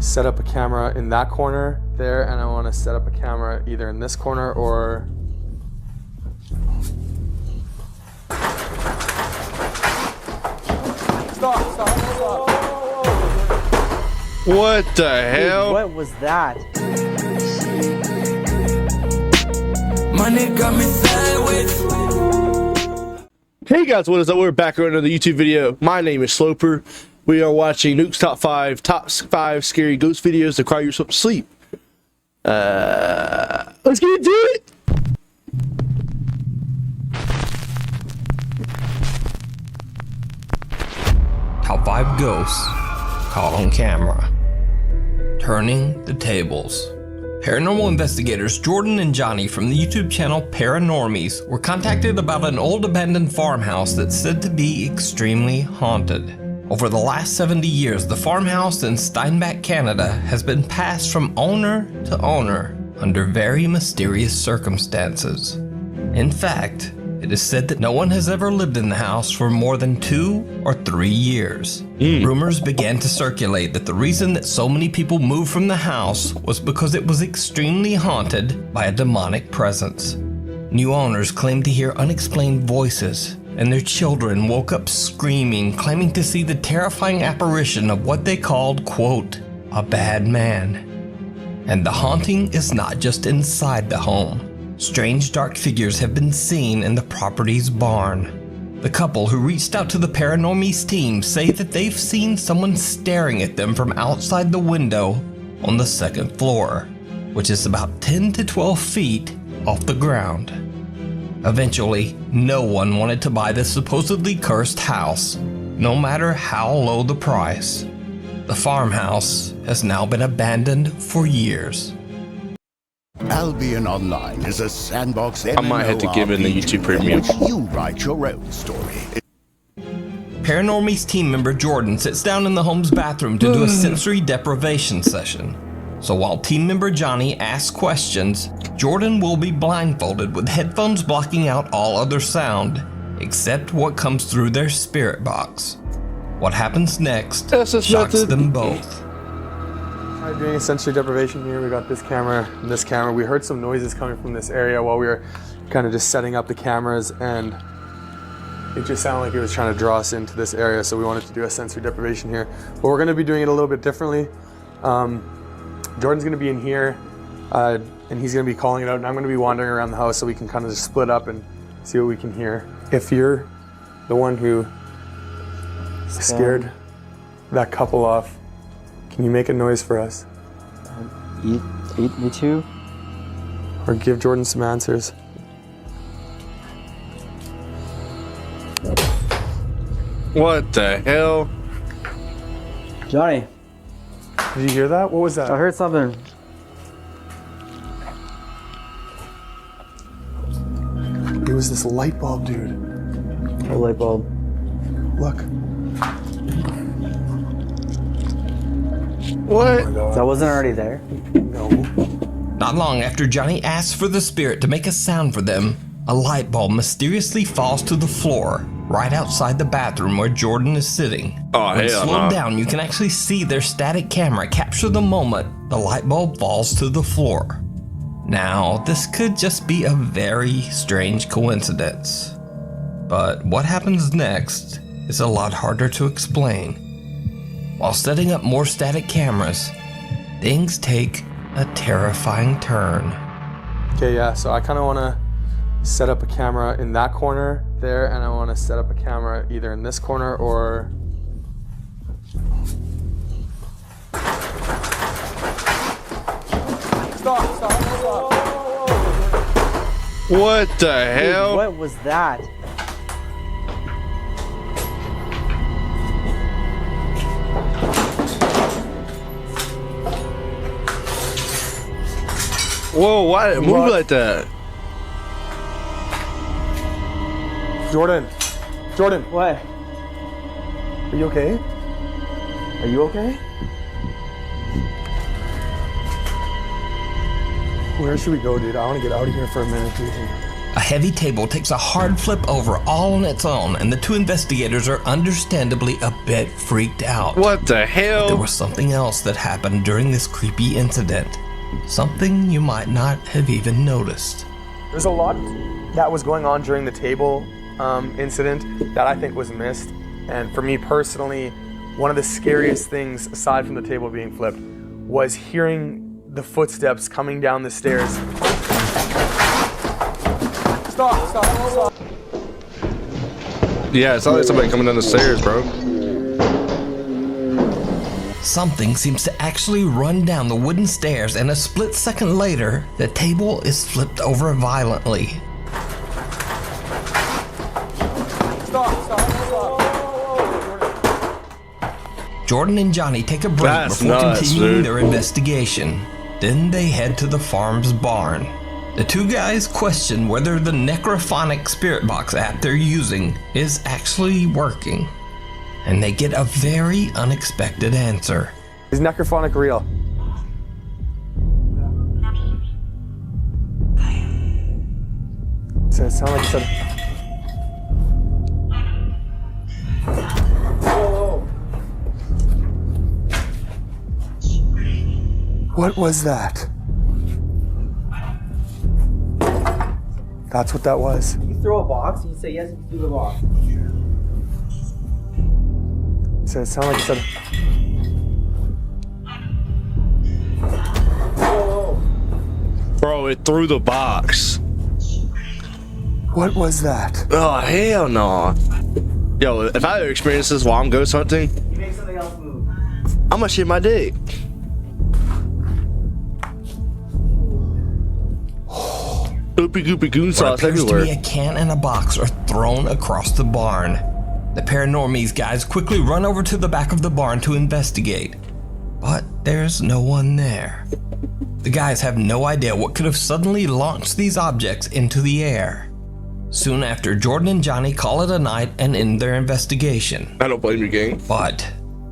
set up a camera in that corner there, and I want to set up a camera either in this corner or... Stop. What the hell? Dude, what was that? Money got me sideways. Hey guys, what is up? We're back with another YouTube video. My name is Sloper. We are watching Nuke's top five scary ghost videos to cry yourself to sleep. Let's get into it. Top 5 ghosts caught on camera. Turning the tables. Paranormal investigators Jordan and Johnny from the YouTube channel Paranormies were contacted about an old abandoned farmhouse that's said to be extremely haunted. Over the last 70 years, the farmhouse in Steinbach, Canada has been passed from owner to owner under very mysterious circumstances. In fact, it is said that no one has ever lived in the house for more than 2 or 3 years. Rumors began to circulate that the reason that so many people moved from the house was because it was extremely haunted by a demonic presence. New owners claimed to hear unexplained voices, and their children woke up screaming, claiming to see the terrifying apparition of what they called, quote, a bad man. And the haunting is not just inside the home. Strange dark figures have been seen in the property's barn. The couple who reached out to the Paranormies team say that they've seen someone staring at them from outside the window on the second floor, which is about 10 to 12 feet off the ground. Eventually, no one wanted to buy this supposedly cursed house, no matter how low the price. The farmhouse has now been abandoned for years. Albion Online is a sandbox I might have to give in the YouTube Premium. in which you write your own story. Paranormies team member Jordan sits down in the home's bathroom to do a sensory deprivation session. So while team member Johnny asks questions, Jordan will be blindfolded with headphones blocking out all other sound, except what comes through their spirit box. What happens next shocks them both. We're doing a sensory deprivation here. We got this camera and this camera. We heard some noises coming from this area while we were kind of just setting up the cameras, and it just sounded like it was trying to draw us into this area, so we wanted to do a sensory deprivation here. But we're going to be doing it a little bit differently. Jordan's going to be in here, and he's going to be calling it out, and I'm going to be wandering around the house so we can kind of just split up and see what we can hear. If you're the one who scared that couple off, can you make a noise for us? Eat me too? Or give Jordan some answers? What the hell? Johnny, Did you hear that? What was that? I heard something. It was this light bulb, dude. A light bulb. Look. What? That wasn't already there? No. Not long after Johnny asks for the spirit to make a sound for them, a light bulb mysteriously falls to the floor, right outside the bathroom where Jordan is sitting. Oh, when hell slowed no. down, you can actually see their static camera capture the moment the light bulb falls to the floor. Now, this could just be a very strange coincidence, but what happens next is a lot harder to explain. While setting up more static cameras, things take a terrifying turn. Okay, yeah, so I kind of want to set up a camera in that corner there, and I want to set up a camera either in this corner or... Stop. What the hell? Dude, what was that? Whoa, why did it move like that? Jordan. What? Are you okay? Are you okay? Where should we go, dude? I want to get out of here for a minute, dude. A heavy table takes a hard flip over all on its own, and the two investigators are understandably a bit freaked out. What the hell? There was something else that happened during this creepy incident. Something you might not have even noticed. There's a lot that was going on during the table incident that I think was missed. And for me personally, one of the scariest things, aside from the table being flipped, was hearing the footsteps coming down the stairs. Stop. Yeah, it's not like somebody coming down the stairs, bro. Something seems to actually run down the wooden stairs, and a split second later, the table is flipped over violently. Jordan and Johnny take a break That's before nuts, continuing dude. their investigation. Then they head to the farm's barn. The two guys question whether the necrophonic spirit box app they're using is actually working. And they get a very unexpected answer. Is necrophonic real? So it sounded like it said. What was that? That's what that was. You throw a box, you say yes, you threw the box. So it sounded like it said. Bro, it threw the box. What was that? Oh, hell no. Yo, if I ever experience this while I'm ghost hunting, You make something else move. I'm gonna shit my dick. Goopy goopy goon What sauce appears to be everywhere. a can and a box are thrown across the barn. The Paranormies guys quickly run over to the back of the barn to investigate, but there's no one there. The guys have no idea what could have suddenly launched these objects into the air. Soon after, Jordan and Johnny call it a night and end their investigation. I don't blame you, gang. But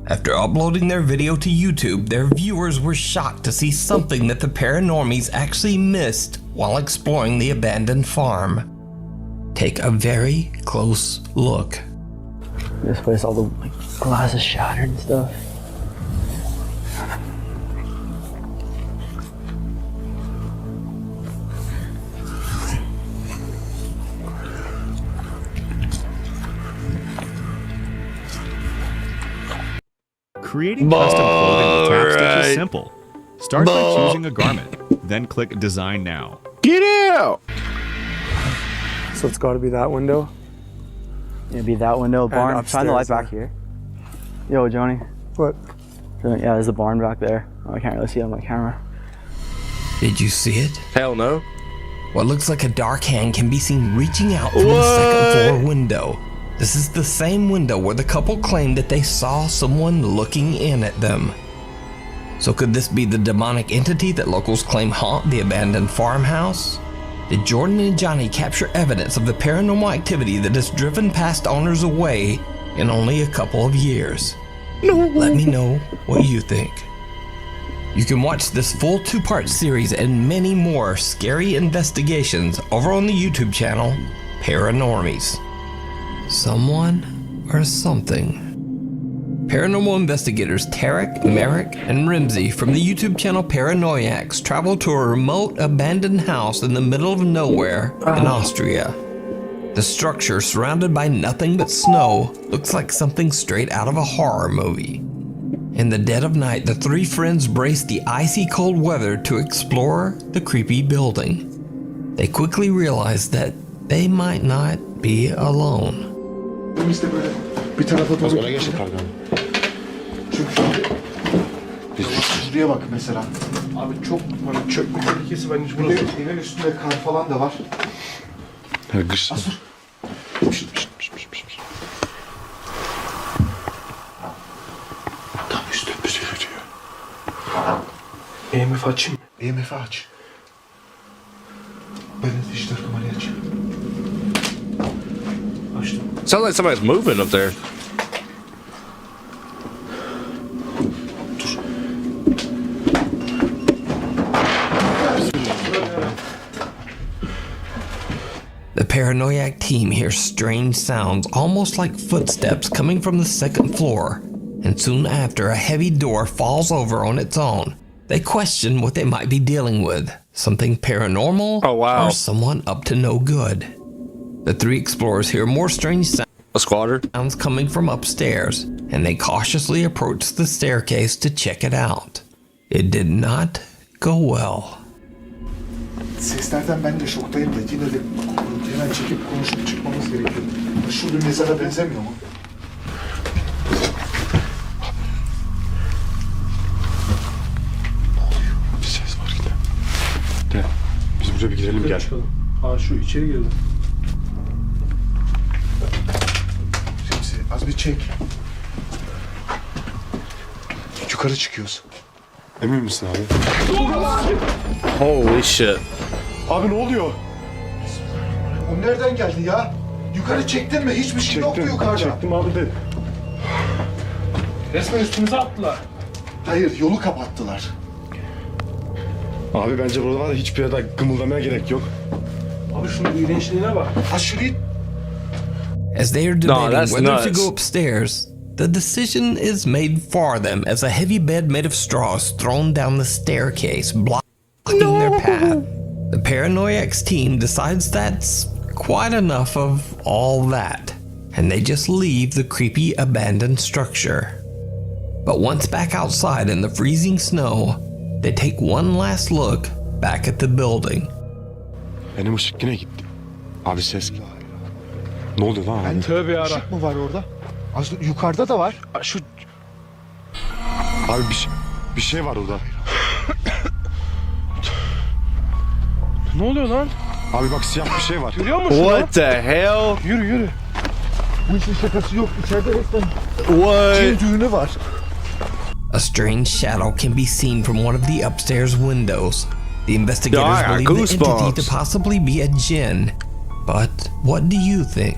after uploading their video to YouTube, their viewers were shocked to see something that the Paranormies actually missed while exploring the abandoned farm. Take a very close look. This place, all the glass is shattered and stuff. Creating custom clothing with tap stitch Alright. is simple. Start by choosing a garment, then click Design Now. Get out! So it's got to be that window. It'd be that window, barn. Shine the light upstairs, back here. Yo, Johnny. What? Yeah, there's a barn back there. Oh, I can't really see it on my camera. Did you see it? Hell no. What looks like a dark hand can be seen reaching out from the second floor window. This is the same window where the couple claimed that they saw someone looking in at them. So could this be the demonic entity that locals claim haunt the abandoned farmhouse? Did Jordan and Johnny capture evidence of the paranormal activity that has driven past owners away in only a couple of years? Let me know what you think. You can watch this full 2-part series and many more scary investigations over on the YouTube channel Paranormies. Someone or something. Paranormal investigators Tarek, Merrick, and Rimsey from the YouTube channel Paranoiacs travel to a remote abandoned house in the middle of nowhere in Austria. The structure, surrounded by nothing but snow, looks like something straight out of a horror movie. In the dead of night, the three friends brace the icy cold weather to explore the creepy building. They quickly realize that they might not be alone. Bir tarafa doğru. Öne geçin kargan. Çünkü şuraya bak mesela. Abi çok hani çökme tehlikesi bence burası. Evin üstünde kar falan da var. Kış. Asur. Tam üstümüze yürüyor. EMF açayım. EMF aç. Ben de dijital kamerayı açayım. Açtım. Sounds like somebody's moving up there. paranoiac team hears strange sounds, almost like footsteps coming from the second floor, and soon after, a heavy door falls over on its own. They question what they might be dealing with, something paranormal or someone up to no good. The three explorers hear more strange sounds coming from upstairs, and they cautiously approach the staircase to check it out. It did not go well. Seslerden ben de şoktayım da yine de hemen çekip konuşup çıkmamız gerekiyor. Şu bir mezara benzemiyor mu? Bir ses var yine. Gel. Biz buraya bir girelim gel. Aa şu içeri girdi. Remzi az bir çek. Yukarı çıkıyoruz. Emin misin abi? Holy shit. Abi ne oluyor? O nereden geldi ya? Yukarı çektin mi? Hiçbir şey yoktu yukarıda. Çektim abi de. Resmen üstümüze attılar. Hayır, yolu kapattılar. Abi bence burada var ya hiçbir yerde gımıldamaya gerek yok. Abi şunun iğrençliğine bak. Ha şurayı... As they are debating that's whether to nuts. go upstairs, the decision is made for them as a heavy bed made of straw is thrown down the staircase, blocking their path. The paranoiacs team decides that's quite enough of all that, and they just leave the creepy abandoned structure. But once back outside in the freezing snow, they take one last look back at the building. Benim ışık yine gitti. Abi ses. Ne oluyor lan abi? Tövbe yara. Işık mı var orada? Az yukarıda da var. Şu... Abi bir şey var orada. Ne oluyor lan? Abi bak siyah bir şey var. Görüyor musun? What the hell? Yürü yürü. Bu işin şakası yok. İçeride resmen What? cin düğünü var. A strange shadow can be seen from one of the upstairs windows. The investigators I got believe the entity goosebumps. to possibly be a djinn. But what do you think?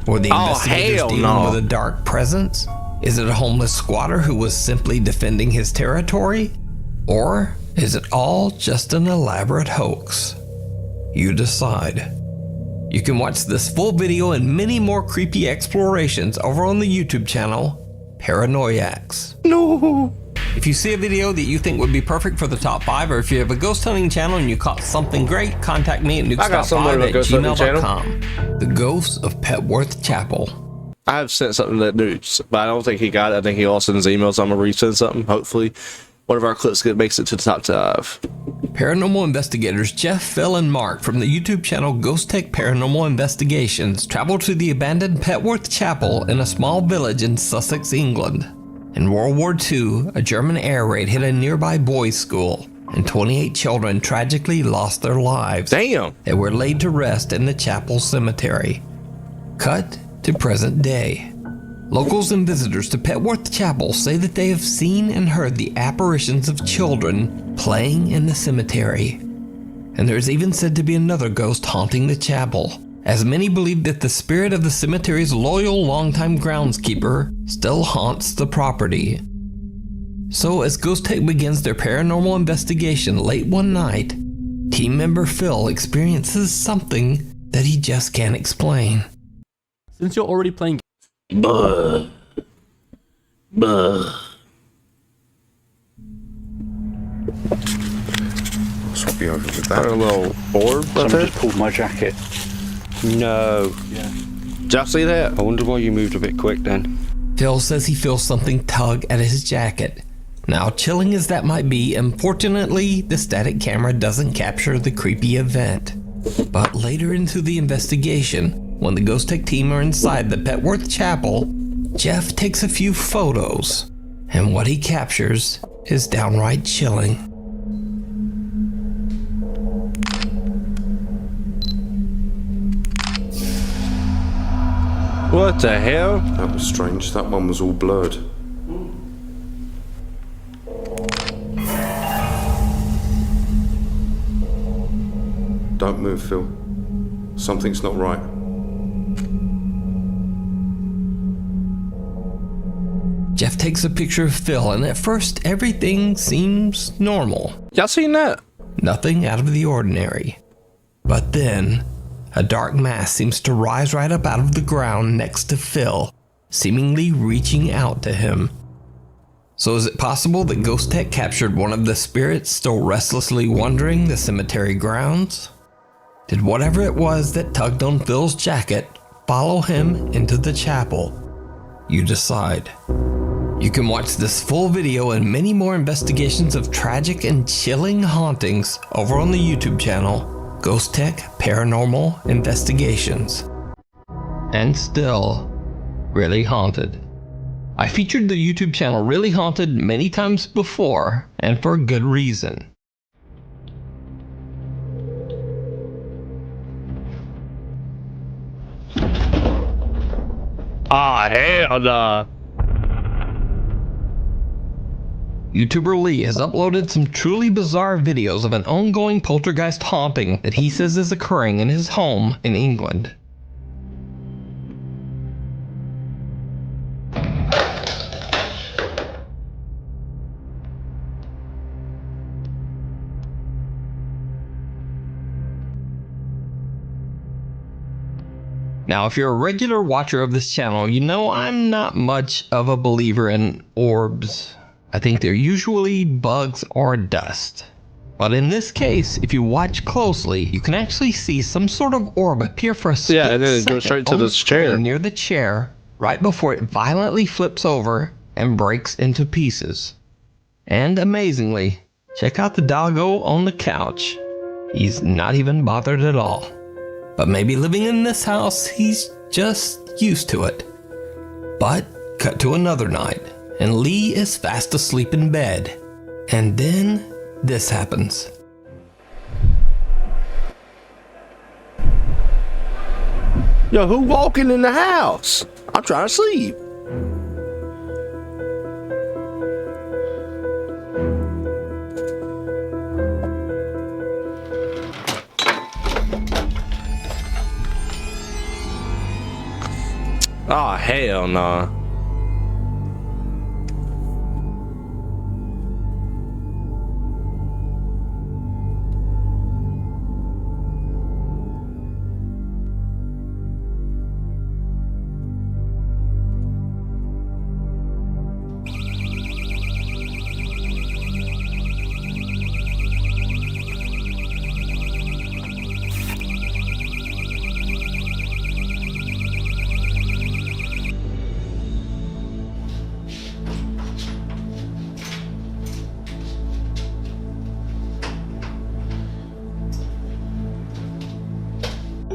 Were the investigators hell dealing no. with a dark presence? Is it a homeless squatter who was simply defending his territory? Or is it all just an elaborate hoax? You decide. You can watch this full video and many more creepy explorations over on the YouTube channel, Paranoiacs. No. If you see a video that you think would be perfect for the top 5, or if you have a ghost hunting channel and you caught something great, contact me at nukes.5@gmail.com. The Ghosts of Petworth Chapel. I have sent something to Nukes, but I don't think he got it. I think he lost in his email, so I'm going to resend something. Hopefully, one of our clips makes it to the top 5. Paranormal investigators Jeff, Phil, and Mark from the YouTube channel Ghost Tech Paranormal Investigations traveled to the abandoned Petworth Chapel in a small village in Sussex, England. In World War II, a German air raid hit a nearby boys' school, and 28 children tragically lost their lives. Damn. They were laid to rest in the chapel cemetery. Cut to present day. Locals and visitors to Petworth Chapel say that they have seen and heard the apparitions of children playing in the cemetery. And there is even said to be another ghost haunting the chapel, as many believe that the spirit of the cemetery's loyal longtime groundskeeper still haunts the property. So as Ghost Tech begins their paranormal investigation late one night, team member Phil experiences something that he just can't explain. Since you're already playing Buh. Swap you over with Got a little orb up there. Pulled my jacket. No. Did y'all see that? I wonder why you moved a bit quick then. Phil says he feels something tug at his jacket. Now, chilling as that might be, unfortunately, the static camera doesn't capture the creepy event. But later into the investigation, when the Ghost Tech team are inside the Petworth Chapel, Jeff takes a few photos, and what he captures is downright chilling. What the hell? That was strange. That one was all blurred. Don't move, Phil. Something's not right. Jeff takes a picture of Phil, and at first everything seems normal. Y'all seen that? Nothing out of the ordinary. But then, A dark mass seems to rise right up out of the ground next to Phil, seemingly reaching out to him. So is it possible that Ghost Tech captured one of the spirits still restlessly wandering the cemetery grounds? Did whatever it was that tugged on Phil's jacket follow him into the chapel? You decide. You can watch this full video and many more investigations of tragic and chilling hauntings over on the YouTube channel, Ghost Tech Paranormal Investigations. And still, Really Haunted. I featured the YouTube channel Really Haunted many times before, and for good reason. Ah, hell nah. YouTuber Lee has uploaded some truly bizarre videos of an ongoing poltergeist haunting that he says is occurring in his home in England. Now, if you're a regular watcher of this channel, you know I'm not much of a believer in orbs. I think they're usually bugs or dust. But in this case, if you watch closely, you can actually see some sort of orb appear for a split and then it goes straight to this chair. near the chair, right before it violently flips over and breaks into pieces. And amazingly, check out the doggo on the couch. He's not even bothered at all. But maybe living in this house, he's just used to it. But cut to another night, and Lee is fast asleep in bed. And then this happens. Yo, who walking in the house? I'm trying to sleep. Oh, hell nah.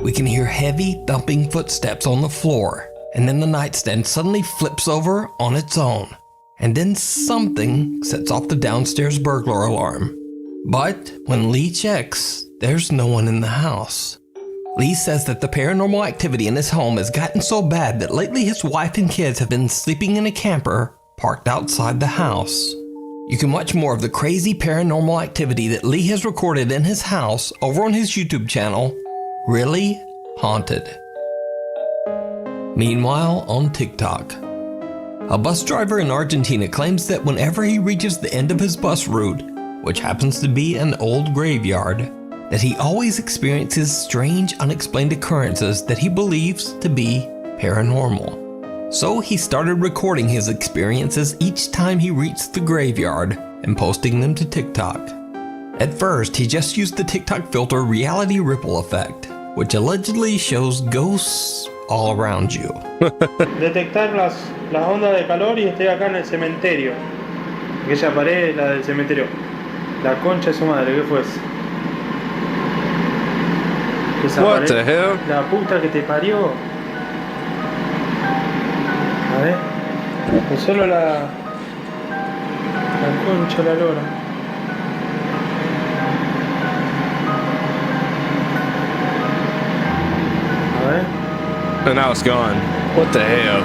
We can hear heavy thumping footsteps on the floor, and then the nightstand suddenly flips over on its own. And then something sets off the downstairs burglar alarm. But when Lee checks, there's no one in the house. Lee says that the paranormal activity in his home has gotten so bad that lately his wife and kids have been sleeping in a camper parked outside the house. You can watch more of the crazy paranormal activity that Lee has recorded in his house over on his YouTube channel, Really Haunted. Meanwhile, on TikTok, a bus driver in Argentina claims that whenever he reaches the end of his bus route, which happens to be an old graveyard, that he always experiences strange, unexplained occurrences that he believes to be paranormal. So he started recording his experiences each time he reached the graveyard and posting them to TikTok. At first, he just used the TikTok filter Reality Ripple Effect, which allegedly shows ghosts all around you. Detectar las ondas de calor y estoy acá en el cementerio. Aquella pared es la del cementerio. La concha de su madre, ¿qué fue eso? Esa What pared, the hell? La puta que te parió. A ver. No solo la concha de la lora. And now it's gone. What the hell?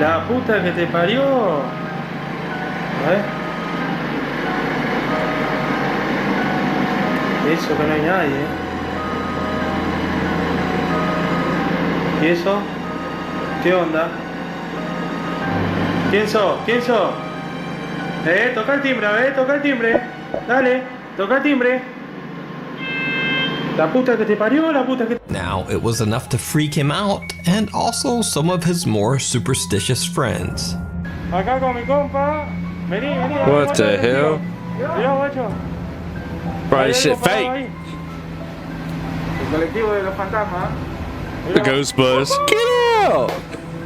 La puta que te parió. A ver. Eso que no hay nadie, ¿Y eso? ¿Qué onda? ¿Quién sos? ¿Quién sos? Toca el timbre, a ver, toca el timbre. Dale, toca el timbre. La puta que te parió, la puta que... Now, it was enough to freak him out and also some of his more superstitious friends. Acá con mi compa. Vení, vení. What the hell? Mirá, guacho. Bro, this shit fake. El colectivo de los fantasmas. The ghost bus. Get out!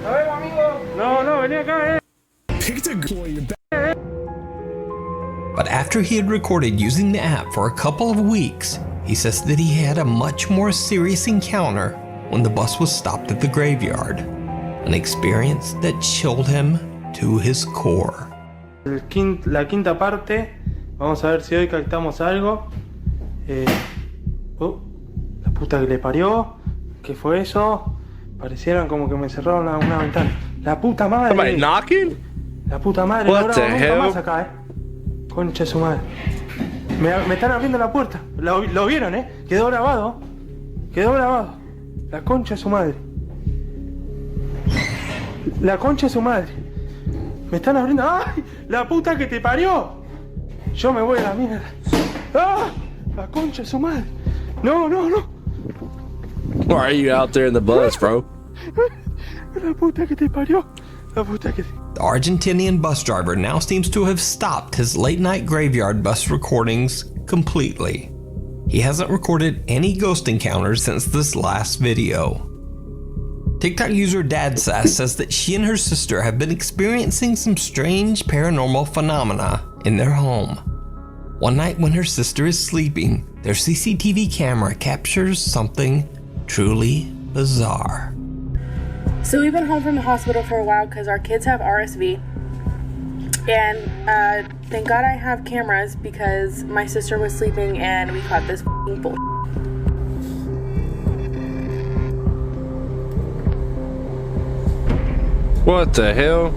A ver, amigo. No, no, vení acá, But after he had recorded using the app for a couple of weeks, he says that he had a much more serious encounter when the bus was stopped at the graveyard. An experience that chilled him to his core. La quinta parte. Vamos a ver si hoy captamos algo. La puta que le parió. ¿Qué fue eso? Parecieran como que me cerraron una ventana. La puta madre. Somebody knocking? La puta madre. What no the grabo nunca hell? más acá, Concha de su madre. Me están abriendo la puerta. Lo vieron, Quedó grabado. Quedó grabado. La concha de su madre. La concha de su madre. Me están abriendo. ¡Ay! La puta que te parió. Yo me voy a la mierda. ¡Ah! La concha de su madre. No, no, no. Why are you out there in the bus, bro? La puta que te parió. La puta que te... The Argentinian bus driver now seems to have stopped his late-night graveyard bus recordings completely. He hasn't recorded any ghost encounters since this last video. TikTok user DadSass says that she and her sister have been experiencing some strange paranormal phenomena in their home. One night when her sister is sleeping, their CCTV camera captures something truly bizarre. So we've been home from the hospital for a while because our kids have RSV. And thank God I have cameras because my sister was sleeping and we caught this bull. What the hell?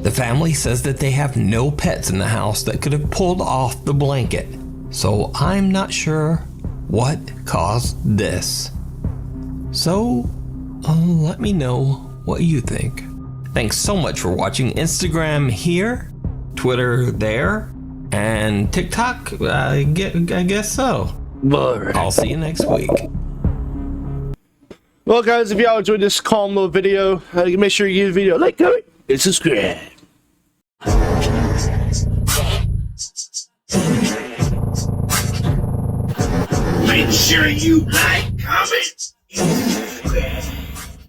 The family says that they have no pets in the house that could have pulled off the blanket, so I'm not sure what caused this. So, let me know what you think. Thanks so much for watching. Instagram here, Twitter there, and TikTok, I guess so. I'll see you next week. Well, guys, if y'all enjoyed this calm little video, make sure you give the video a like, comment, and subscribe. Make sure you like, comment, and subscribe.